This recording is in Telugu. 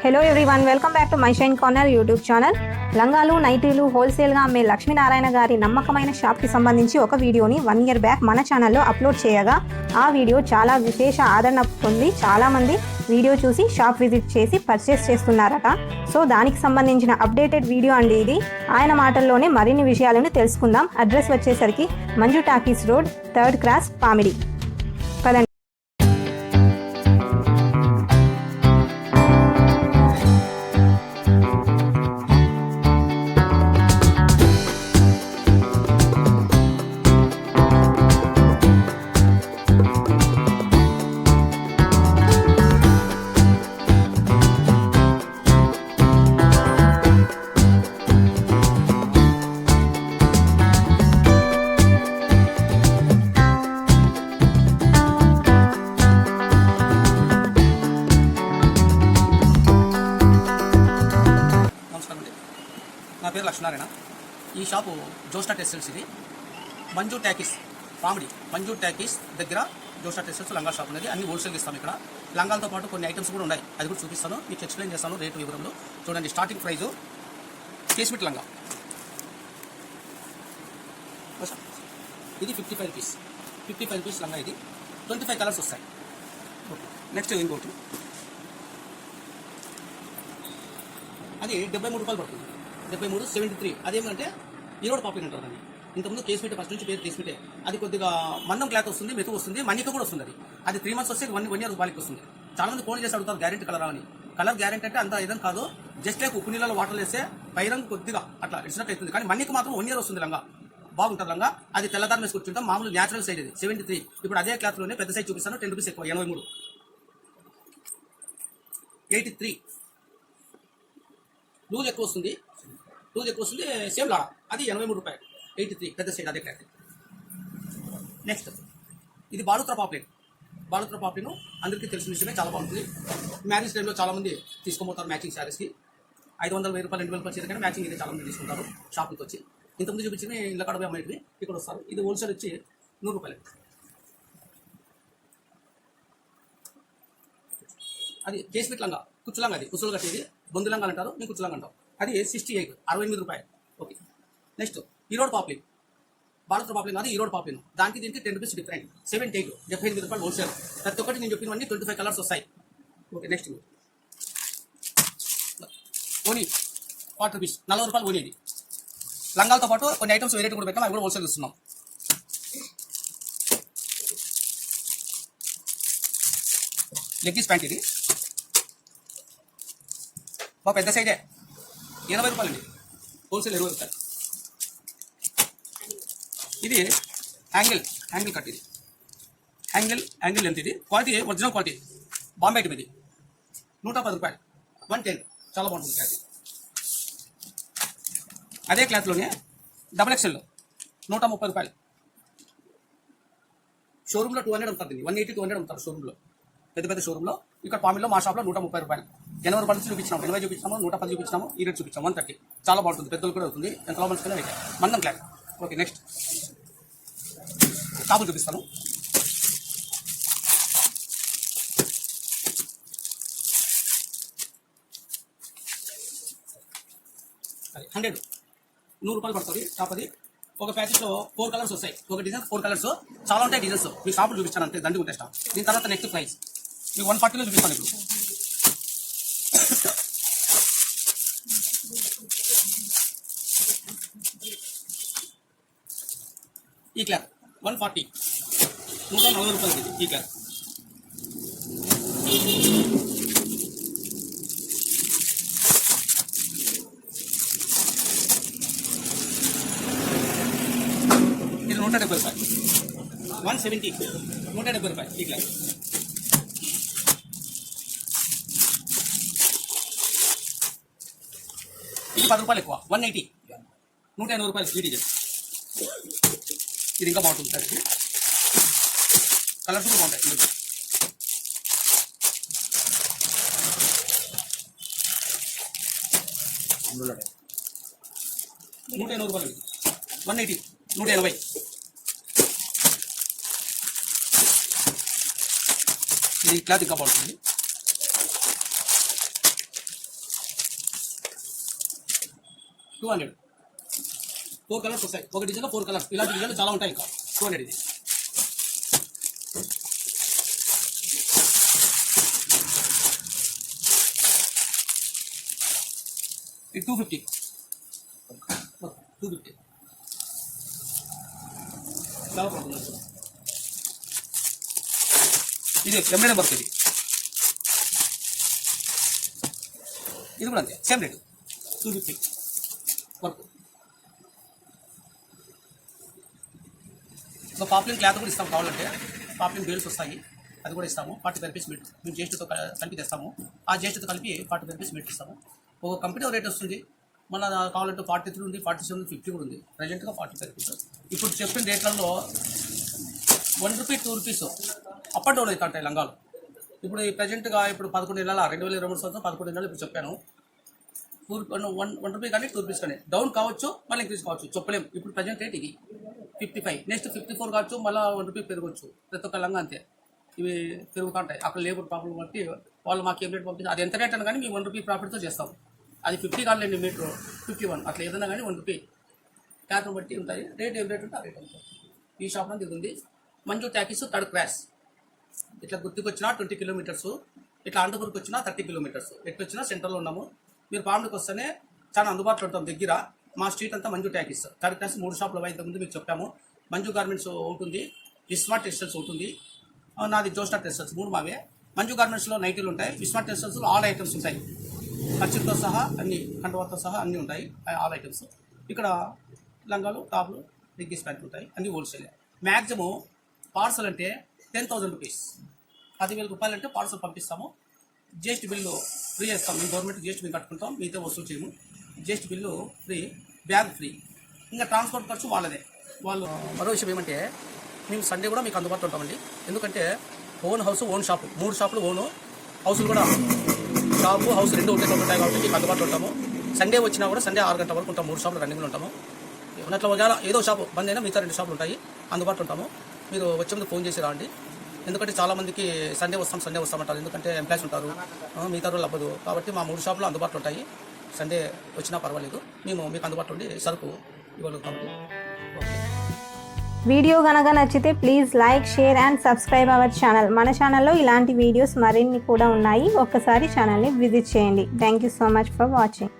Hello everyone, welcome back to my shine corner YouTube channel. లంగాలు నైటీలు హోల్సేల్గా అమ్మే లక్ష్మీనారాయణ గారి నమ్మకమైన షాప్కి సంబంధించి ఒక వీడియోని 1 year బ్యాక్ మన ఛానల్లో అప్లోడ్ చేయగా ఆ వీడియో చాలా విశేష ఆదరణ పొంది చాలామంది వీడియో చూసి షాప్ విజిట్ చేసి పర్చేస్ చేస్తున్నారట. సో దానికి సంబంధించిన అప్డేటెడ్ వీడియో అండి ఇది. ఆయన మాటల్లోనే మరిన్ని విషయాలను తెలుసుకుందాం. అడ్రస్ వచ్చేసరికి Manju talkies road, 3rd cross, Pamidi. పదండి. నా పేరు లక్ష్మీనారాయణ. ఈ షాపు జోస్టా టెక్స్టైల్స్. ఇది మంజు టాకీస్ పామిడి. మంజు టాకీస్ దగ్గర జోస్టా టెక్స్టైల్స్ లంగా షాప్ అనేది. అన్ని హోల్సేల్ ఇస్తాం. ఇక్కడ లంగాలతో పాటు కొన్ని ఐటమ్స్ కూడా ఉన్నాయి. అది కూడా చూపిస్తాను, మీకు ఎక్స్ప్లెయిన్ చేస్తాను రేటు వివరంలో. చూడండి, స్టార్టింగ్ ప్రైజు కేస్మిట్ లంగా ఇది 55 రూపీస్. 55 రూపీస్ లంగా. ఇది 25 కలర్స్ వస్తాయి. నెక్స్ట్ ఇంకోటి, అది 73 రూపాయలు పడుతుంది. 73, 73. అదేమంటే ఈరోడ్ పాపులర్ అంటారు దాన్ని. ఇంతకుముందు కేస్మిటే, ఫస్ట్ నుంచి పేరు కేస్మిటే. అది కొద్దిగా మందం క్లాత్ వస్తుంది, మెతుకు వస్తుంది, మన్నిక కూడా వస్తుంది. అది 3 months వస్తే 1 year రూపాయలకి వస్తుంది. చాలా మంది ఫోన్ చేసి అడుగుతారు గ్యారెంటీ కలర్ అని. కలర్ గ్యారెంటీ అంటే అంత ఇదని కాదు. జస్ట్ లైక్ ఉప్పు నీళ్ళలో వాటర్ వేస్తే పైరంగు కొద్దిగా అట్లా ఇచ్చినట్టు అవుతుంది. కానీ మన్నిక మాత్రం 1 year వస్తుంది. లంగా బాగుంటుంది. లంగా అది తెల్లదారం వేసి కూర్చుంటాం. మామూలు న్యాచురల్ సైజ్ ఇది 73. ఇప్పుడు అదే క్లాత్లోనే పెద్ద సైజ్ చూపిస్తాను. 10 రూపీస్ ఎక్కువ, 83. 83 లూజ్ ఎక్కువ వస్తుంది. Same Lada. అది 83 రూపాయలు. 83 పెద్ద సైడ్ అదే క్లాత్. నెక్స్ట్, ఇది బాలుత్ర పాపులేట్. బాలుత్ర పాపులేను అందరికీ తెలిసిన విషయమే, చాలా బాగుంటుంది. మ్యారేజ్ టైంలో చాలా మంది తీసుకోబోతారు మ్యాచింగ్ శారీస్కి. 500 రూపాయలు 2,000 రూపాయలు చీర కానీ మ్యాచింగ్ అయితే చాలా మంది తీసుకుంటారు షాప్కి వచ్చి. ఇంతకుముందు చూపించిన ఇళ్ళ కడప అమ్మాయికి ఇక్కడ వస్తారు. ఇది హోల్సేల్ వచ్చి 100 రూపాయలు. అది కేస్మిట్ లంగా, కుచ్చులంగా. అది కుచ్చులు కట్టేది బొందు లంగా అంటారు, మేము కుచ్చులంగా అంటాం. అది 68, 68 రూపాయలు. ఓకే. నెక్స్ట్, ఈరోడ్ పాపులింగ్. బాలుత్ర పాపులింగ్ కాదు, ఈరోడ్ పాపులింగ్. దానికి దీనికి 10 రూపీస్ డిఫరెంట్. 78, 78 రూపాయలు హోల్సేల్. ప్రతి ఒక్కటి నేను చెప్పినవన్నీ 25 కలర్స్ వస్తాయి. ఓకే. నెక్స్ట్, ఓనీ 40 రూపీస్, 40 రూపాయలు ఓనీ. ఇది లంగాలతో పాటు కొన్ని ఐటమ్స్ వెరైటీ కూడా పెట్టాం, అవి కూడా హోల్సేల్ ఇస్తున్నాం. Leggings pant. ఇది బాగా పెద్ద సైజే, 80 రూపాయలు అండి. హోల్సేల్ 20 రూపాయలు. ఇది యాంగిల్ కట్. ఇది యాంగిల్ లెంత్. ఇది quality original quality, Bombay item. ఇది 110 రూపాయలు, 110. చాలా బాగుంటుంది క్లాత్. అదే క్లాత్లోనే XXL 130 రూపాయలు. షోరూంలో 200 ఉంటుంది. 180, 200 ఉంటుంది షోరూంలో, పెద్ద పెద్ద షోరూంలో. ఇక్కడ పామిడిలో మా షాప్లో 130 రూపాయలు. 80 రూపాయలు నుంచి చూపించాము, 80 చూపించాము, 110 చూపించాము, ఈ రేట్ చూపించాము. 130 చాలా బాగుంటుంది. పెద్దలు కూడా అవుతుంది, ఎంతలో మంచిగా అయితే మందం క్లాత్. ఓకే. నెక్స్ట్, టాపులు చూపిస్తాను. అది 100 రూపాయలు పడుతుంది టాప్. అది ఒక ప్యాకెట్లో 4 కలర్స్ వస్తాయి. ఒక డిజైన్ 4 కలర్స్. చాలా ఉంటాయి డిజైన్స్. మీ షాపులు చూపిస్తాను అంతే, దండి ఉంటాయి స్టాప్. దీని తర్వాత నెక్స్ట్ ప్రైస్ మీకు 140లో చూపిస్తాను. ఇప్పుడు ఈ క్లాత్ 140, 140 రూపాయలు. ఈ క్లాత్ ఇది 170 రూపాయలు. 170, 170 రూపాయలు. ఈ క్లాత్ ఇది 10 రూపాయలు ఎక్కువ, 180, 180 రూపాయలు. Sweet design. ఇది ఇంకా బాగుంటుంది సార్. ఇది కలర్స్ కూడా బాగుంటాయి. 180 రూపాయలు. 180, 180. ఇది క్లాత్ ఇంకా బాగుంటుంది. 200 4 కలర్స్ వస్తాయి. ఒక డిజైన్లో 4 కలర్స్, ఇలాంటి డిజైన్లు చాలా ఉంటాయి. ఇంకా 200 ఇది. ఇది 250 చాలా బాగుంది. ఇది ఎంబ్రాయిడరీ వర్క్. ఇది కూడా అంతే, సేమ్ రేటు 250 వర్క్. ఇంకా పాప్లిన్ క్లాత్ కూడా ఇస్తాం కావాలంటే. పాప్లిన్ బేల్స్ వస్తాయి, అది కూడా ఇస్తాము. 45 రూపీస్ మీటర్ మేము జిఎస్టీతో కలిపి తెస్తాము. ఆ జిఎస్టీతో కలిపి 45 రూపీస్ మీటర్ ఇస్తాము. ఒక కంపెనీ రేట్ వస్తుంది, మళ్ళీ కావాలంటే 43 ఉంది, 47 ఉంది, 50 కూడా ఉంది. ప్రజెంట్గా 45 రూపీస్. ఇప్పుడు చెప్పిన రేట్లలో 1 rupee 2 rupees up and down అవుతా ఉంటాయి లంగాలు. ఇప్పుడు ప్రజెంట్గా ఇప్పుడు 11 నెలల 2023 సంవత్సరం 11 నెలలు ఇప్పుడు చెప్పాను. 1 రూపీ కానీ 2 రూపీస్ కానీ డౌన్ కావచ్చు, మళ్ళీ ఇంక్రీజ్ కావచ్చు, చెప్పలేము. ఇప్పుడు ప్రజెంట్ రేట్ ఇది 55, నెక్స్ట్ 54 కావచ్చు, మళ్ళీ 1 రూపీ పెరగవచ్చు. ప్రతి ఒక్క లంగా అంతే, ఇవి పెరుగుతూ ఉంటాయి. అక్కడ లేబర్ ప్రాబ్లం బట్టి వాళ్ళు మాకు ఏం రేట్ పంపించారు, అది ఎంత రేట్ అని కానీ మేము 1 రూపీ ప్రాఫిట్తో చేస్తాం. అది 50 కాదులేండి మీటర్, 51 అట్లా ఏదైనా కానీ 1 రూపీ క్యాత్ను బట్టి ఉంటాయి. రేట్ ఏం రేట్ ఉంటే ఆ రేట్ ఉంటుంది. ఈ షాప్లో దిగుంది మంజు ట్యాకీస్ థర్డ్ క్లాస్. ఇట్లా గుర్తుకు వచ్చినా 20 కిలోమీటర్స్, ఇట్లా అనంతపురంకి వచ్చినా 30 కిలోమీటర్స్. ఎట్లా వచ్చినా సెంటర్లో ఉన్నాము. మీరు పాములకు వస్తేనే చాలా అందుబాటులో ఉంటాం దగ్గర. మా స్ట్రీట్ అంతా మంజు ట్యాకీస్ థర్డ్ క్లాస్. 3 షాపులు ఇంతకుముందు మీకు చెప్పాము. మంజు గార్మెంట్స్ ఉంటుంది, విస్మార్ట్ టెక్స్టైల్స్ ఉంటుంది, నాది జోస్నా టెక్స్టైల్స్, 3 మావే. మంజు గార్మెంట్స్లో నైటీలు ఉంటాయి, విస్మార్ట్ టెక్స్టైల్స్లో ఆల్ ఐటమ్స్ ఉంటాయి. ఖర్చుతో సహా అన్ని, కండవాతో సహా అన్నీ ఉంటాయి, ఆల్ ఐటమ్స్. ఇక్కడ లంగాలు, టాప్లు, రిగ్గీస్ ప్యాంట్లు ఉంటాయి, అన్నీ హోల్సేల్. మ్యాక్సిమం పార్సల్ అంటే 10,000 రూపీస్, 10,000 రూపాయలు అంటే పార్సల్ పంపిస్తాము. జిఎస్టీ బిల్లు ఫ్రీ చేస్తాం. మేము గవర్నమెంట్ జిఎస్టీ బిల్ కట్టుకుంటాం, మీతో వసూలు చేయము. GST bill free, bag free, ఇంకా ట్రాన్స్పోర్ట్ ఖర్చు వాళ్ళదే. వాళ్ళు మరో విషయం ఏమంటే మేము సండే కూడా మీకు అందుబాటులో ఉంటామండి. ఎందుకంటే ఓన్ హౌస్, ఓన్ షాపు, 3 షాపులు ఓను, హౌసులు కూడా షాపు హౌస్ 2 ఉంటాయి కాబట్టి మీకు అందుబాటులో ఉంటాము. సండే వచ్చినా కూడా సండే 6 గంటల వరకు ఉంటాము. 3 షాపులు రన్నింగ్లో ఉంటాము. ఉన్నట్లు ఏదో షాపు బంద్ అయినా మిగతా 2 షాపులు ఉంటాయి, అందుబాటులో ఉంటాము. మీరు వచ్చే ముందు ఫోన్ చేసి రాండి. ఎందుకంటే చాలామందికి సండే వస్తామంటారు, ఎందుకంటే ఎంప్లాయీస్ ఉంటారు, మిగతా రోజులు అవ్వదు. కాబట్టి మా 3 షాపులు అందుబాటులో ఉంటాయి. సండే వచ్చినా పర్వాలేదు, మేము మీకు అందుబాటులో ఉండి సరుకు ఇవ్వగలుగుతాము. వీడియో కనుక నచ్చితే please like, share and subscribe our channel. మన ఛానల్లో ఇలాంటి వీడియోస్ మరిన్ని కూడా ఉన్నాయి. ఒక్కసారి ఛానల్ని విజిట్ చేయండి. Thank you so much for watching.